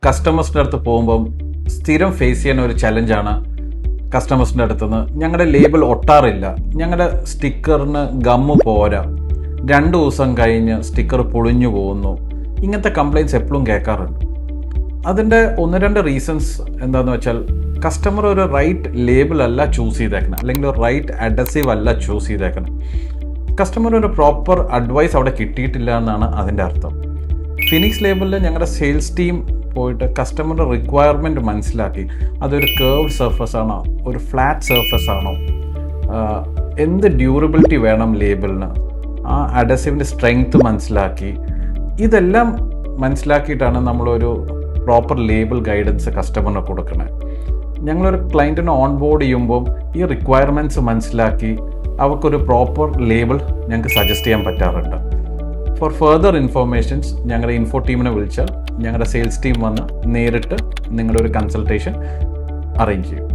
കസ്റ്റമേഴ്സിൻ്റെ അടുത്ത് പോകുമ്പം സ്ഥിരം ഫേസ് ചെയ്യുന്ന ഒരു ചലഞ്ചാണ് കസ്റ്റമേഴ്സിൻ്റെ അടുത്തുനിന്ന് ഞങ്ങളുടെ ലേബിൾ ഒട്ടാറില്ല, ഞങ്ങളുടെ സ്റ്റിക്കറിന് ഗമ്മ് പോരാ, 2 ദിവസം കഴിഞ്ഞ് സ്റ്റിക്കർ പൊളിഞ്ഞു പോകുന്നു. ഇങ്ങനത്തെ കംപ്ലയിൻറ്റ്സ് എപ്പോഴും കേൾക്കാറുണ്ട്. അതിൻ്റെ 1-2 റീസൺസ് എന്താണെന്ന് വെച്ചാൽ, കസ്റ്റമർ ഒരു റൈറ്റ് ലേബിൾ അല്ല ചൂസ് ചെയ്തേക്കണം, അല്ലെങ്കിൽ ഒരു റൈറ്റ് അഡസീവ് അല്ല ചൂസ് ചെയ്തേക്കണം. കസ്റ്റമർ ഒരു പ്രോപ്പർ അഡ്വൈസ് അവിടെ കിട്ടിയിട്ടില്ല എന്നാണ് അതിൻ്റെ അർത്ഥം. ഫിനിക്സ് ലേബിളിൽ ഞങ്ങളുടെ സെയിൽസ് ടീം പോയിട്ട് കസ്റ്റമറുടെ റിക്വയർമെൻറ്റ് മനസ്സിലാക്കി, അതൊരു കേർവ്ഡ് സർഫസ് ആണോ, ഒരു ഫ്ലാറ്റ് സർഫസ് ആണോ, എന്ത് ഡ്യൂറബിലിറ്റി വേണം ലേബിളിന്, ആ അഡസീവിൻ്റെ സ്ട്രെങ്ത് മനസ്സിലാക്കി, ഇതെല്ലാം മനസ്സിലാക്കിയിട്ടാണ് നമ്മളൊരു പ്രോപ്പർ ലേബിൾ ഗൈഡൻസ് കസ്റ്റമറിന് കൊടുക്കുന്നത്. ഞങ്ങളൊരു ക്ലയൻറ്റിനെ ഓൺ ബോർഡ് ചെയ്യുമ്പോൾ ഈ റിക്വയർമെൻറ്റ്സ് മനസ്സിലാക്കി അവർക്കൊരു പ്രോപ്പർ ലേബിൾ ഞങ്ങൾക്ക് സജസ്റ്റ് ചെയ്യാൻ പറ്റാറുണ്ട്. ഫോർ ഫർദർ ഇൻഫോർമേഷൻസ് ഞങ്ങളുടെ ഇൻഫോ ടീമിനെ വിളിച്ചാൽ ഞങ്ങളുടെ സെയിൽസ് ടീം വന്ന് നേരിട്ട് നിങ്ങളുടെ ഒരു കൺസൾട്ടേഷൻ അറേഞ്ച് ചെയ്യും.